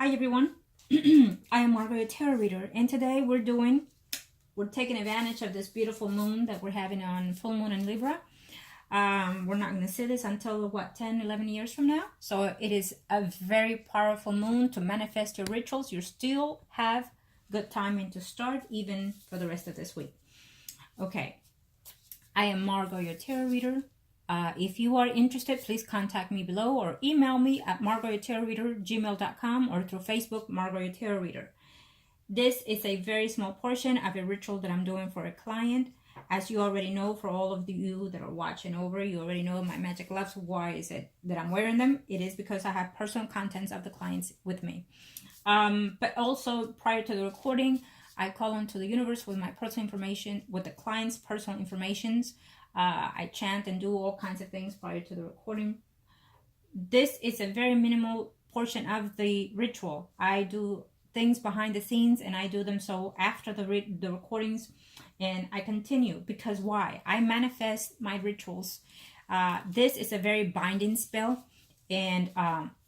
Hi everyone, I am Margourtarotreader, and today we're taking advantage of this beautiful moon that we're having on full moon in Libra. We're not going to see this until what, 10, 11 years from now. So it is a very powerful moon to manifest your rituals. You still have good timing to start even for the rest of this week. Okay, I am Margourtarotreader. If you are interested, please contact me below or email me at margourtarotreader@gmail.com or through Facebook, Margourtarotreader. This is a very small portion of a ritual that I'm doing for a client. As you already know, for all of you that are watching over, you already know my magic gloves. Why is it that I'm wearing them? It is because I have personal contents of the clients with me. But also prior to the recording, I call into the universe with my personal information, with the client's personal informations. I chant and do all kinds of things prior to the recording. This is a very minimal portion of the ritual. I do things behind the scenes, and I do them so after the recordings, and I continue because why? I manifest my rituals. This is a very binding spell, and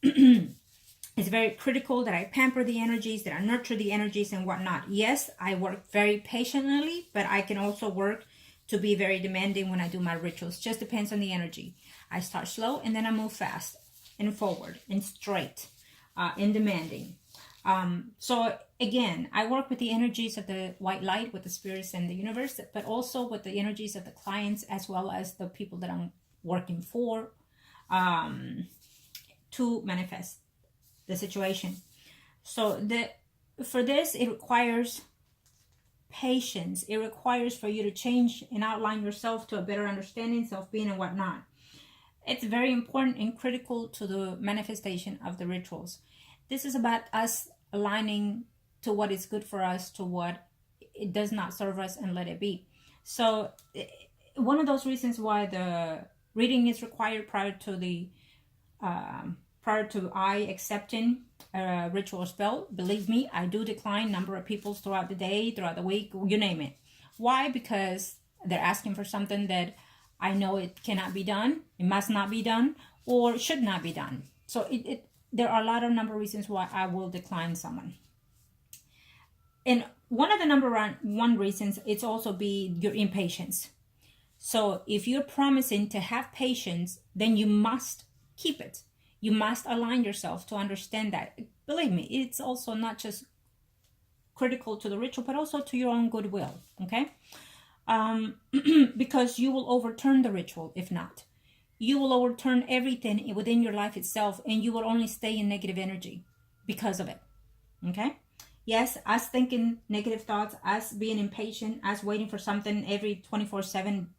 it's very critical that I pamper the energies, that I nurture the energies and whatnot. Yes, I work very patiently, but I can also work to be very demanding when I do my rituals. Just depends on the energy. I start slow and then I move fast and forward and straight and demanding. So again, I work with the energies of the white light, with the spirits and the universe, but also with the energies of the clients as well as the people that I'm working for to manifest the situation. So for this, it requires patience. It requires for you to change and outline yourself to a better understanding, self-being and whatnot. It's very important and critical to the manifestation of the rituals. This is about us aligning to what is good for us, to what it does not serve us, and let it be. So one of those reasons why the reading is required prior to I accepting a ritual spell. Believe me, I do decline number of people throughout the day, throughout the week, you name it. Why? Because they're asking for something that I know it cannot be done, it must not be done, or should not be done. So there are a lot of number of reasons why I will decline someone. And one of the number one reasons, it's also be your impatience. So if you're promising to have patience, then you must keep it. You must align yourself to understand that. Believe me, it's also not just critical to the ritual, but also to your own goodwill, okay? Because you will overturn the ritual if not. You will overturn everything within your life itself, and you will only stay in negative energy because of it, okay? Yes, us thinking negative thoughts, us being impatient, us waiting for something every 24/7,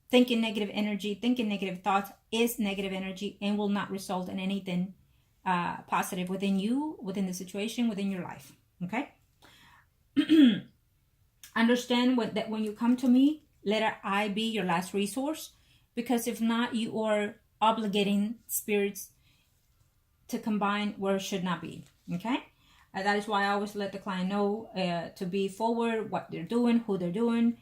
thinking negative energy, thinking negative thoughts is negative energy and will not result in anything positive within you, within the situation, within your life. Okay? Understand that when you come to me, let I be your last resource, because if not, you are obligating spirits to combine where it should not be. Okay? That is why I always let the client know to be forward, what they're doing, who they're doing,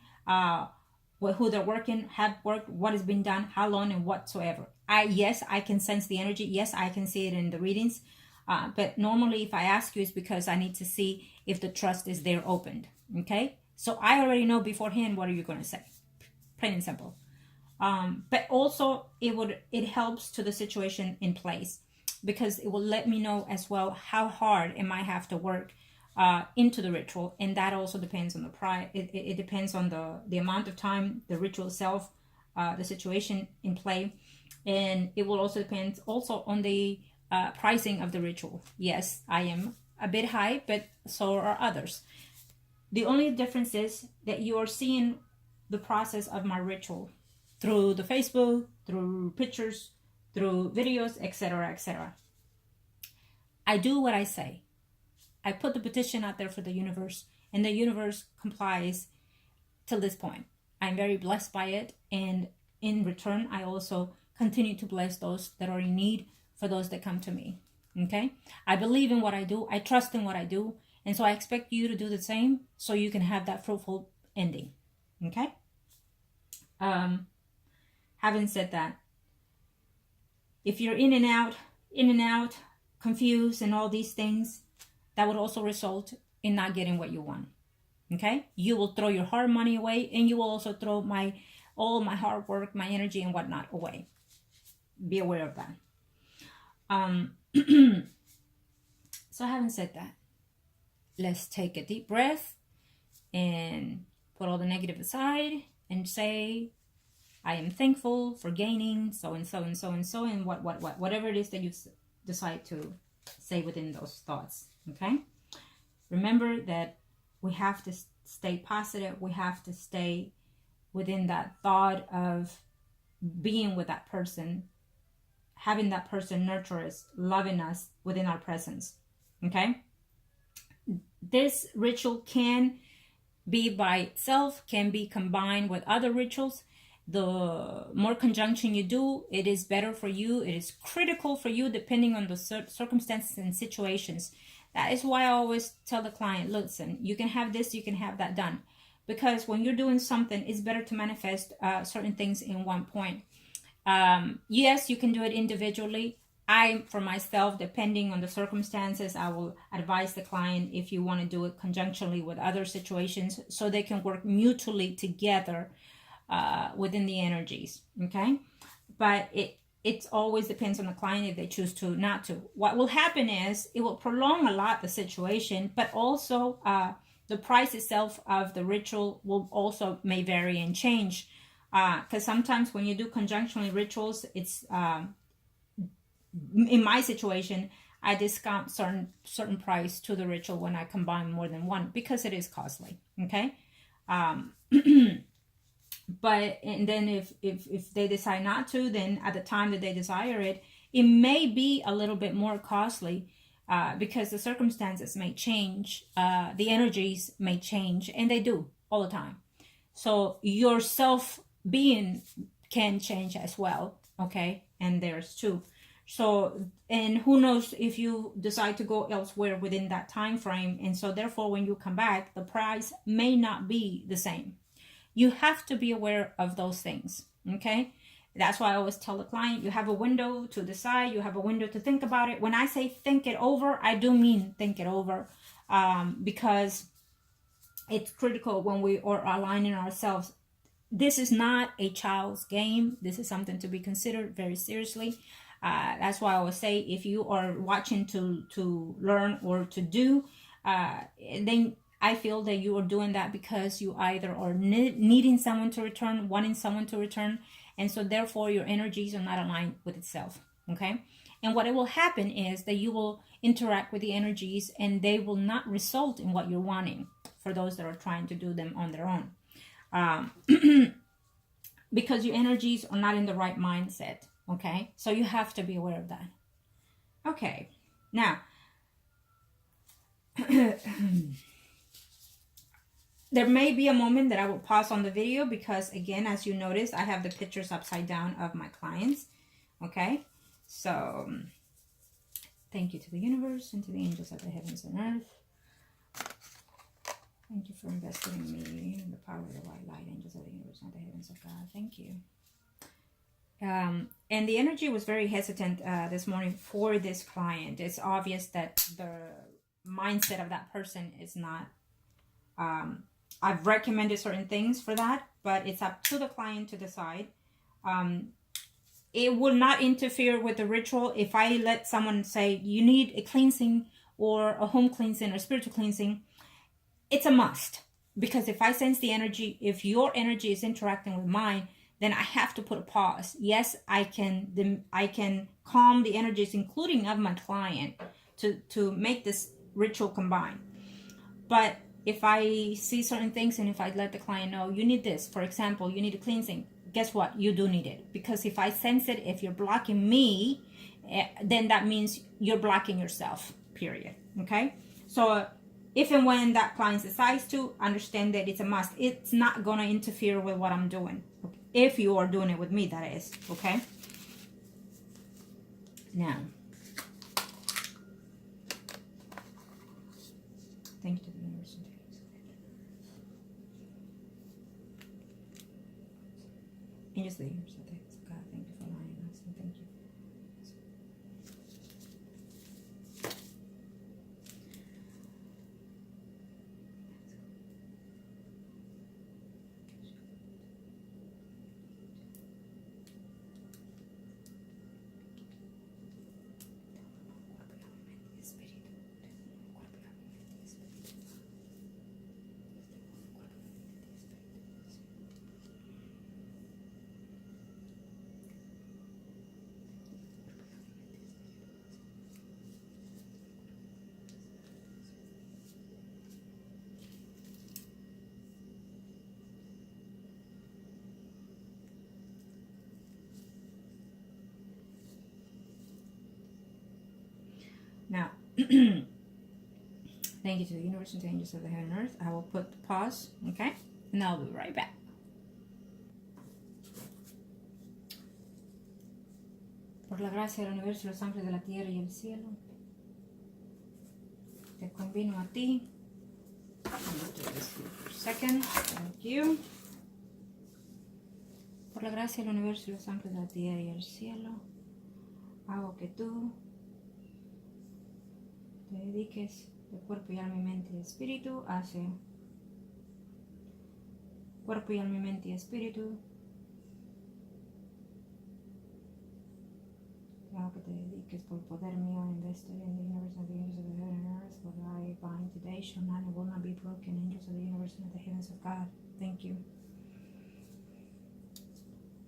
who they're working, have worked, what has been done, how long, and whatsoever. Yes, I can sense the energy. Yes, I can see it in the readings. But normally if I ask you, it's because I need to see if the trust is there opened. Okay? So I already know beforehand what are you going to say. Plain and simple. But also it helps to the situation in place, because it will let me know as well how hard it might have to work into the ritual, and that also depends on the price. It depends on the amount of time, the ritual itself, the situation in play, and it will also depend also on the pricing of the ritual. Yes, I am a bit high, but so are others. The only difference is that you are seeing the process of my ritual through the Facebook, through pictures, through videos, etc., etc. I do what I say. I put the petition out there for the universe, and the universe complies till this point. I'm very blessed by it, and in return, I also continue to bless those that are in need for those that come to me. Okay? I believe in what I do. I trust in what I do, and so I expect you to do the same so you can have that fruitful ending. Okay? Having said that, if you're in and out, confused and all these things, that would also result in not getting what you want. Okay? You will throw your hard money away, and you will also throw all my hard work, my energy and whatnot away. Be aware of that. So having said that, let's take a deep breath and put all the negative aside and say, I am thankful for gaining so and so and so and so, and whatever it is that you decide to say within those thoughts. Okay? Remember that we have to stay positive. We have to stay within that thought of being with that person, having that person nurture us, loving us within our presence. Okay? This ritual can be by itself, can be combined with other rituals. The more conjunction you do, it is better for you. It is critical for you depending on the circumstances and situations. That is why I always tell the client, listen, you can have this, you can have that done. Because when you're doing something, it's better to manifest certain things in one point. Yes, you can do it individually. For myself, depending on the circumstances, I will advise the client if you want to do it conjunctionally with other situations so they can work mutually together within the energies. Okay? But it always depends on the client if they choose to not to. What will happen is it will prolong a lot the situation, but also the price itself of the ritual will also may vary and change. Because sometimes when you do conjunctionally rituals, it's in my situation, I discount certain price to the ritual when I combine more than one because it is costly. Okay. But and then if they decide not to, then at the time that they desire it, it may be a little bit more costly because the circumstances may change, the energies may change, and they do all the time. So your self-being can change as well, okay? And there's too. So, and who knows if you decide to go elsewhere within that time frame, and so therefore when you come back, the price may not be the same. You have to be aware of those things, okay? That's why I always tell the client, you have a window to decide, you have a window to think about it. When I say think it over, I do mean think it over, because it's critical when we are aligning ourselves. This is not a child's game. This is something to be considered very seriously. That's why I always say, if you are watching to learn or to do, then I feel that you are doing that because you either are needing someone to return, wanting someone to return, and so therefore your energies are not aligned with itself, okay? And what it will happen is that you will interact with the energies and they will not result in what you're wanting for those that are trying to do them on their own. Because your energies are not in the right mindset, okay? So you have to be aware of that. Okay, now, there may be a moment that I will pause on the video because, again, as you notice, I have the pictures upside down of my clients, okay? So, thank you to the universe and to the angels of the heavens and earth. Thank you for investing in me and the power of the white light, angels of the universe and the heavens of God. Thank you. And the energy was very hesitant this morning for this client. It's obvious that the mindset of that person is not... I've recommended certain things for that, but it's up to the client to decide. It will not interfere with the ritual if I let someone say, you need a cleansing or a home cleansing or spiritual cleansing. It's a must, because if I sense the energy, if your energy is interacting with mine, then I have to put a pause. Yes, I can calm the energies, including of my client, to make this ritual combine. But if I see certain things and if I let the client know, you need this, for example, you need a cleansing, guess what? You do need it. Because if I sense it, if you're blocking me, then that means you're blocking yourself, period. Okay? So if and when that client decides to, understand that it's a must. It's not going to interfere with what I'm doing. If you are doing it with me, that is. Okay? Now, thank you to the universe. And just the universe. God, thank you for allowing us, and thank you. Now, thank you to the universe and to the angels of the heaven and earth. I will put the pause, okay? And I'll be right back. Por la gracia del universo, los ángeles de la tierra y el cielo, te convino a ti. Let's do this here for a second. Thank you. Por la gracia del universo y los ángeles de la tierra y el cielo, hago que tú te dediques de cuerpo y alma y mente y espíritu hacia cuerpo y alma y mente y espíritu. Hago que te dediques por poder mío and invested in the universe and the angels of the heaven and earth. What I bind today shall not and will not be broken. Angels of the universe and of the heavens of God. Thank you.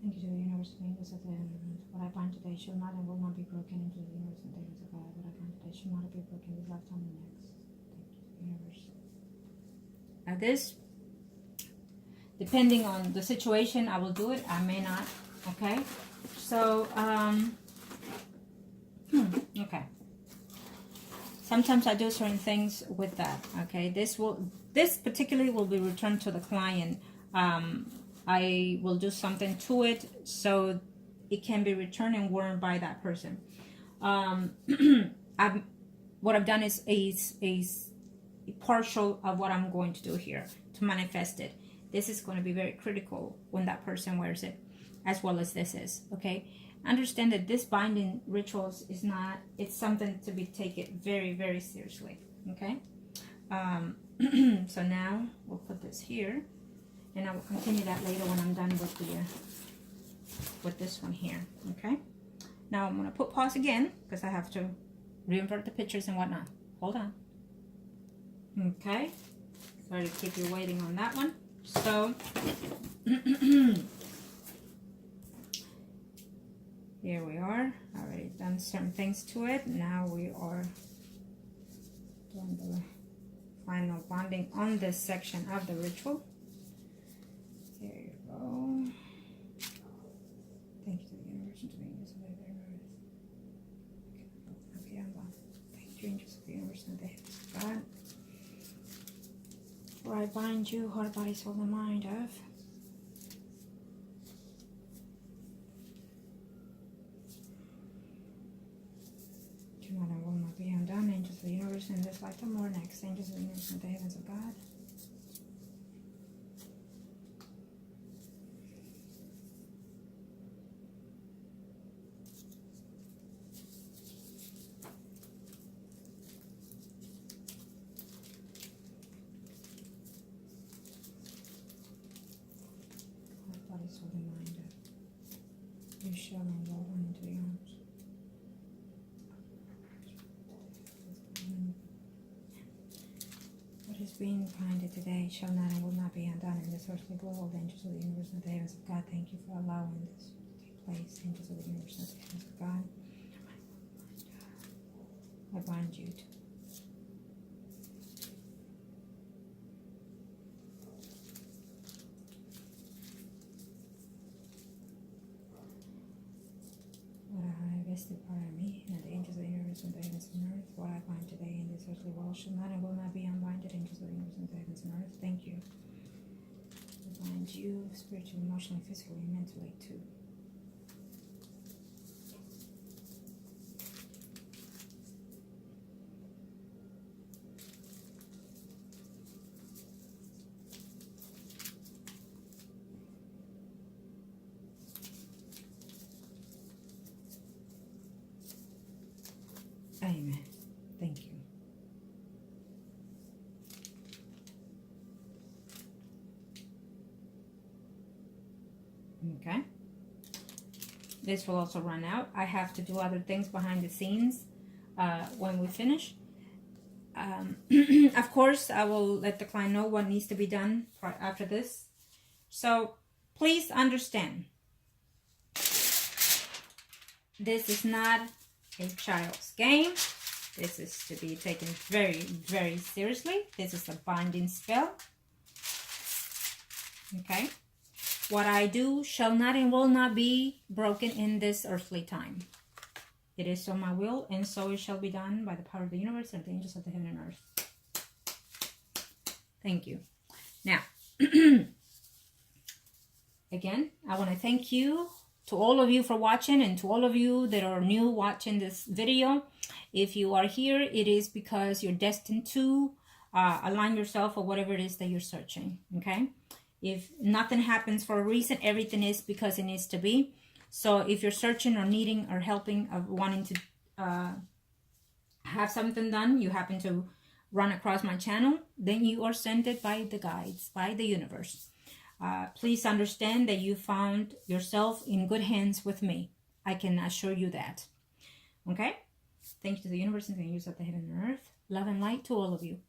Thank you to the universe and the angels of the heaven and earth. What I bind today shall not and will not be broken. Angels of the universe and the heavens of God. What I bind today shall not be broken this lifetime and next. Thank you, universe. Now this, depending on the situation, I will do it. I may not. Okay. So, okay. Sometimes I do certain things with that. Okay. This particularly will be returned to the client. I will do something to it so it can be returned and worn by that person. What I've done is a partial of what I'm going to do here to manifest it. This is going to be very critical when that person wears it, as well as this is. Okay. Understand that this binding rituals is not, it's something to be taken very, very seriously. Okay. So now we'll put this here. And I will continue that later when I'm done with the with this one here. Okay. Now I'm gonna put pause again because I have to reinvert the pictures and whatnot. Hold on. Okay. Sorry to keep you waiting on that one. So here we are. I already done certain things to it. Now we are doing the final bonding on this section of the ritual. There you go. Thank you to the universe and to the angels of the heaven and earth. Okay, I'm done. Thank you, angels of the universe and the heavens of God. For I bind you, heart, body, soul, and mind of cannot and will not be undone. Angels of the universe in this lifetime or next. Angels of the universe and the heavens of God. Soul and mind of you shall enroll into the arms. What is being binded today shall not and will not be undone in this earthly world. Angels of the universe and the heavens of God, thank you for allowing this to take place. Angels of the universe and the heavens of God, I bind you to part of me, and the angels of the universe and the heavens and earth. What I bind today in this earthly world shall not and will not be unbinded. Angels of the universe and the heavens and earth. Thank you. I bind you spiritually, emotionally, physically, mentally too. Amen. Thank you. Okay. This will also run out. I have to do other things behind the scenes when we finish. Of course, I will let the client know what needs to be done after this. So please understand, this is not a child's game. This is to be taken very, very seriously. This is a binding spell. Okay. What I do shall not and will not be broken in this earthly time. It is so my will, and so it shall be done by the power of the universe and the angels of the heaven and earth. Thank you. Now, again, I want to thank you to all of you for watching, and to all of you that are new watching this video. If you are here, it is because you're destined to align yourself with whatever it is that you're searching, okay? If nothing happens for a reason, everything is because it needs to be. So if you're searching or needing or helping or wanting to have something done, you happen to run across my channel, then you are sent it by the guides, by the universe. Please understand that you found yourself in good hands with me. I can assure you that. Okay? Thanks to the universe and the angels of the heaven and earth. Love and light to all of you.